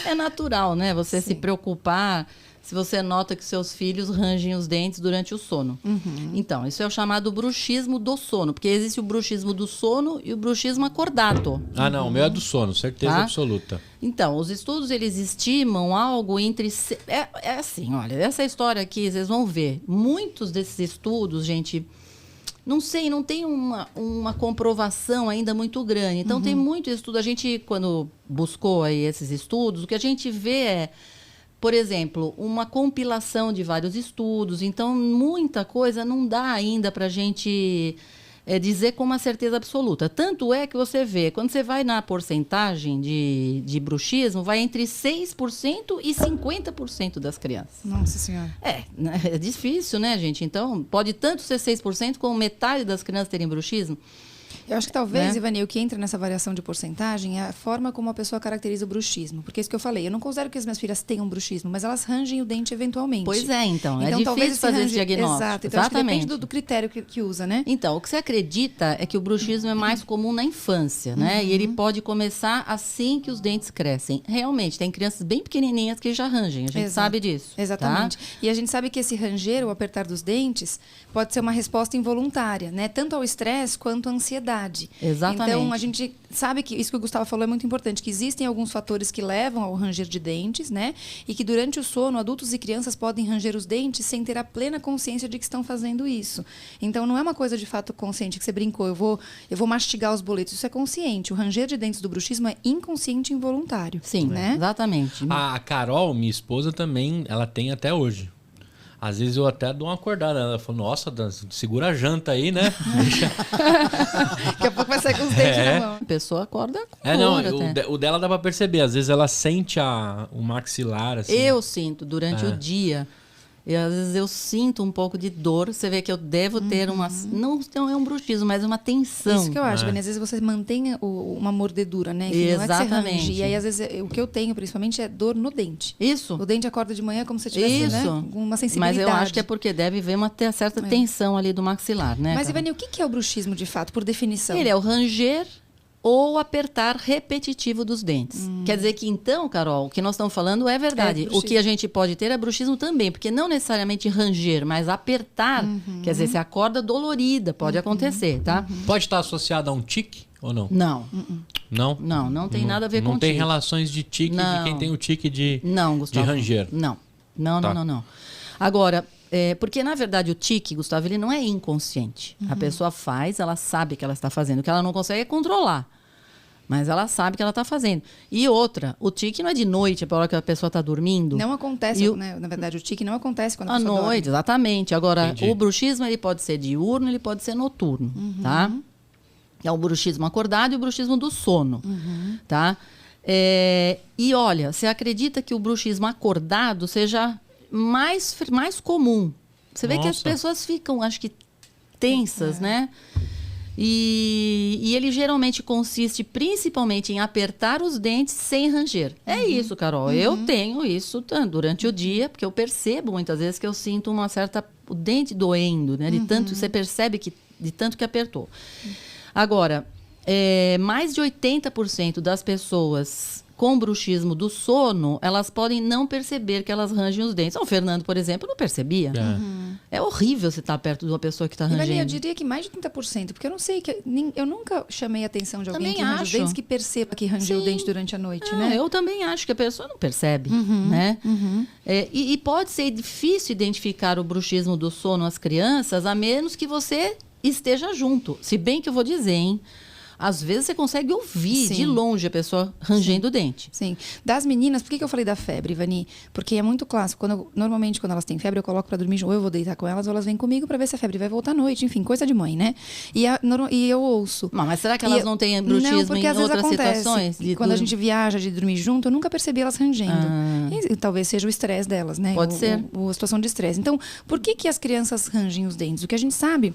É natural, né? Você se preocupar se você nota que seus filhos rangem os dentes durante o sono. Então, isso é o chamado bruxismo do sono, porque existe o bruxismo do sono e o bruxismo acordado. Ah, não, o meu é do sono, certeza absoluta. Então, os estudos, eles estimam algo entre... É assim, olha, essa história aqui, vocês vão ver, muitos desses estudos, gente... Não sei, não tem uma comprovação ainda muito grande. Então, tem muito estudo. A gente, quando buscou aí esses estudos, o que a gente vê é, por exemplo, uma compilação de vários estudos. Então, muita coisa não dá ainda para a gente dizer com uma certeza absoluta. Tanto é que você vê, quando você vai na porcentagem de bruxismo, vai entre 6% e 50% das crianças. Nossa Senhora. É difícil, né, gente? Então, pode tanto ser 6% como metade das crianças terem bruxismo. Eu acho que talvez, Ivani, o que entra nessa variação de porcentagem é a forma como a pessoa caracteriza o bruxismo. Porque é isso que eu falei. Eu não considero que as minhas filhas tenham bruxismo, mas elas rangem o dente eventualmente. Pois é, então. É difícil fazer esse diagnóstico. Exato. Então, acho que depende do critério que usa, né? Então, o que você acredita é que o bruxismo é mais comum na infância, né? E ele pode começar assim que os dentes crescem. Realmente, tem crianças bem pequenininhas que já rangem. A gente sabe disso. Exatamente. Tá? E a gente sabe que esse ranger, o apertar dos dentes, pode ser uma resposta involuntária, né? Tanto ao estresse quanto à ansiedade. Exatamente. Então, a gente sabe que isso que o Gustavo falou é muito importante, que existem alguns fatores que levam ao ranger de dentes, né? E que durante o sono, adultos e crianças podem ranger os dentes sem ter a plena consciência de que estão fazendo isso. Então, não é uma coisa de fato consciente, que você brincou, eu vou mastigar os boletos. Isso é consciente. O ranger de dentes do bruxismo é inconsciente e involuntário. Sim, né? Exatamente. A Carol, minha esposa, também, ela tem até hoje. Às vezes eu até dou uma acordada. Ela fala, nossa, Dan, segura a janta aí, né? Daqui a pouco vai sair com os dentes na mão. A pessoa acorda com não, até. o dela dá pra perceber. Às vezes ela sente o maxilar, assim. Eu sinto durante o dia. E às vezes eu sinto um pouco de dor. Você vê que eu devo ter uma... Não é um bruxismo, mas uma tensão. Isso que eu acho, Vani. Às vezes você mantém uma mordedura, né? Enfim, exatamente. Não é que você range. E aí, às vezes, o que eu tenho, principalmente, é dor no dente. Isso. O dente acorda de manhã como se tivesse, né, uma sensibilidade. Mas eu acho que é porque deve haver uma certa tensão ali do maxilar, né? Mas, Ivani, o que é o bruxismo, de fato, por definição? Ele é o ranger ou apertar repetitivo dos dentes. Quer dizer que então, Carol, o que nós estamos falando é verdade. O que a gente pode ter é bruxismo também, porque não necessariamente ranger, mas apertar, quer dizer, se acorda dolorida, pode acontecer, tá? Pode estar associado a um tique ou não? Não. Não? Não tem nada a ver com Não tem tique. relações de tique de quem tem o tique de Gustavo. ranger. Não. Tá. Não. Agora, porque na verdade o tique, Gustavo, ele não é inconsciente. A pessoa faz, ela sabe que ela está fazendo. O que ela não consegue é controlar. Mas ela sabe que ela está fazendo. E outra, o tique não é de noite, é para a hora que a pessoa está dormindo. Não acontece, né? Na verdade, o tique não acontece quando a pessoa dorme. À noite, exatamente. Agora, Entendi. o bruxismo ele pode ser diurno, ele pode ser noturno, tá? É o bruxismo acordado e o bruxismo do sono, tá? E olha, você acredita que o bruxismo acordado seja mais comum? Você vê que as pessoas ficam, acho que, tensas, né? E ele geralmente consiste principalmente em apertar os dentes sem ranger. É isso, Carol. Eu tenho isso durante o dia, porque eu percebo muitas vezes que eu sinto uma certa... O dente doendo, né? De tanto, você percebe que de tanto que apertou. Agora, mais de 80% das pessoas com bruxismo do sono, elas podem não perceber que elas rangem os dentes. O Fernando, por exemplo, não percebia. É horrível você estar perto de uma pessoa que está rangendo. Eu diria que mais de 30%, porque eu não sei, eu nunca chamei a atenção de alguém Também que range os acho. dentes que perceba que rangeu o dente durante a noite, né? Eu também acho que a pessoa não percebe, né? E pode ser difícil identificar o bruxismo do sono às crianças, a menos que você esteja junto. Se bem que eu vou dizer, hein? Às vezes você consegue ouvir de longe a pessoa rangendo o dente. Sim. Das meninas, por que eu falei da febre, Ivani? Porque é muito clássico. Normalmente, quando elas têm febre, eu coloco pra dormir, ou eu vou deitar com elas, ou elas vêm comigo pra ver se a febre vai voltar à noite. Enfim, coisa de mãe, né? E eu ouço. Mas será que elas não têm bruxismo em outras situações? Quando a gente viaja de dormir junto, eu nunca percebi elas rangendo. E talvez seja o estresse delas, né? Pode ser. A situação de estresse. Então, por que as crianças rangem os dentes? O que a gente sabe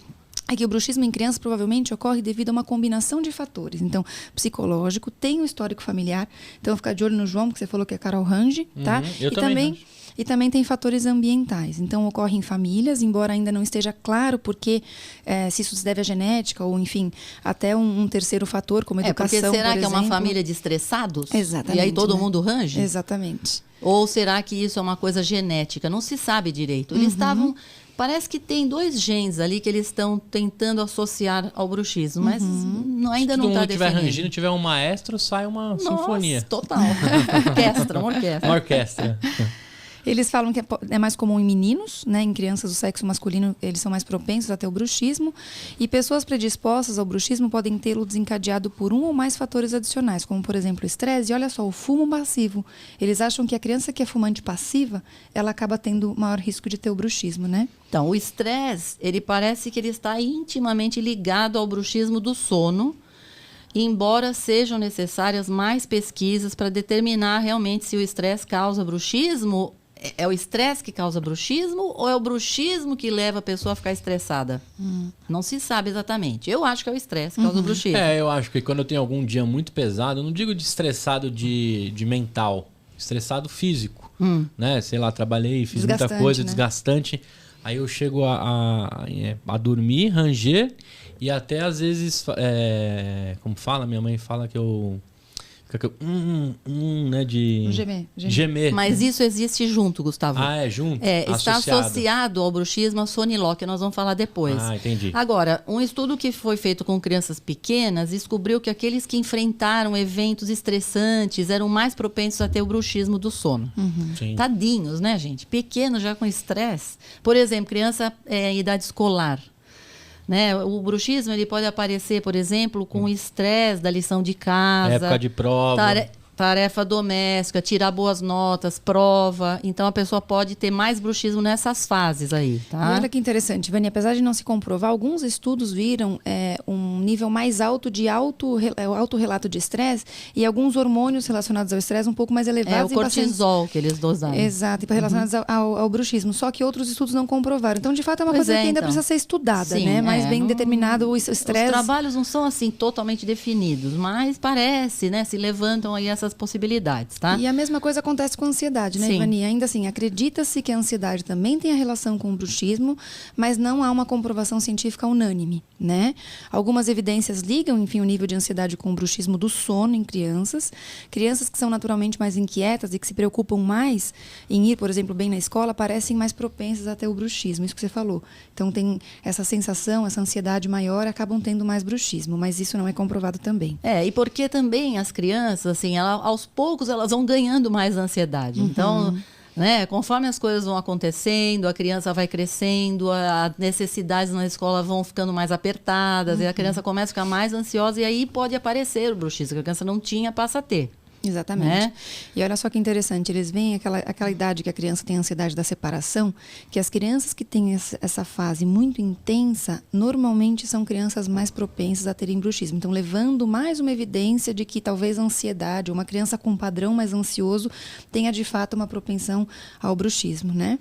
é que o bruxismo em crianças provavelmente ocorre devido a uma combinação de fatores. Então, psicológico, tem o histórico familiar. Então, ficar de olho no João, porque você falou que é Carol Range, tá? Eu também range. E também tem fatores ambientais. Então, ocorre em famílias, embora ainda não esteja claro porque se isso se deve à genética ou, enfim, até um terceiro fator, como educação, porque será por que exemplo. É uma família de estressados? Exatamente. E aí todo mundo range? Exatamente. Ou será que isso é uma coisa genética? Não se sabe direito. Eles estavam... Parece que tem 2 genes ali que eles estão tentando associar ao bruxismo, mas ainda não está definido. Se tiver rangindo, tiver um maestro, sai uma sinfonia. Total. Uma orquestra. Uma orquestra. Eles falam que é mais comum em meninos, né? Em crianças do sexo masculino, eles são mais propensos a ter o bruxismo. E pessoas predispostas ao bruxismo podem tê-lo desencadeado por um ou mais fatores adicionais, como, por exemplo, o estresse. E olha só, o fumo passivo. Eles acham que a criança que é fumante passiva, ela acaba tendo maior risco de ter o bruxismo, né? Então, o estresse, ele parece que ele está intimamente ligado ao bruxismo do sono, embora sejam necessárias mais pesquisas para determinar realmente se o estresse causa bruxismo. É o estresse que causa bruxismo ou é o bruxismo que leva a pessoa a ficar estressada? Não se sabe exatamente. Eu acho que é o estresse que causa o bruxismo. Eu acho que quando eu tenho algum dia muito pesado, eu não digo de estressado de mental, estressado físico, né? Sei lá, trabalhei, fiz muita coisa, desgastante. Aí eu chego a dormir, ranger e até às vezes, como fala, minha mãe fala que eu... né, de... Gemer. Mas isso existe junto, Gustavo. Ah, é junto? Está associado ao bruxismo, a soniló, que nós vamos falar depois. Ah, entendi. Agora, um estudo que foi feito com crianças pequenas descobriu que aqueles que enfrentaram eventos estressantes eram mais propensos a ter o bruxismo do sono. Tadinhos, né, gente? Pequenos já com estresse. Por exemplo, criança em idade escolar. Né? O bruxismo ele pode aparecer, por exemplo, com o estresse da lição de casa. Época de prova. Tarefa doméstica, tirar boas notas, prova. Então, a pessoa pode ter mais bruxismo nessas fases aí, tá? E olha que interessante, Vani, apesar de não se comprovar, alguns estudos viram um nível mais alto de autorrelato de estresse e alguns hormônios relacionados ao estresse um pouco mais elevados. É o cortisol que eles dosaram. Exato, e relacionados ao bruxismo. Só que outros estudos não comprovaram. Então, de fato, é uma coisa que ainda precisa ser estudada, sim, né? Mais bem determinado o estresse. Os trabalhos não são assim totalmente definidos, mas parece, né? Se levantam aí essas possibilidades, tá? E a mesma coisa acontece com a ansiedade, né, Ivani? Ainda assim, acredita-se que a ansiedade também tem a relação com o bruxismo, mas não há uma comprovação científica unânime, né? Algumas evidências ligam, enfim, o nível de ansiedade com o bruxismo do sono em crianças. Crianças que são naturalmente mais inquietas e que se preocupam mais em ir, por exemplo, bem na escola, parecem mais propensas a ter o bruxismo, isso que você falou. Então, tem essa sensação, essa ansiedade maior, acabam tendo mais bruxismo, mas isso não é comprovado também. E porque também as crianças, assim, aos poucos elas vão ganhando mais ansiedade. Então, né, conforme as coisas vão acontecendo, a criança vai crescendo, as necessidades na escola vão ficando mais apertadas, e a criança começa a ficar mais ansiosa, e aí pode aparecer o bruxismo, que a criança não tinha, passa a ter. Exatamente. Né? E olha só que interessante, eles veem aquela idade que a criança tem ansiedade da separação, que as crianças que têm essa fase muito intensa, normalmente são crianças mais propensas a terem bruxismo. Então, levando mais uma evidência de que talvez a ansiedade, uma criança com um padrão mais ansioso, tenha de fato uma propensão ao bruxismo, né?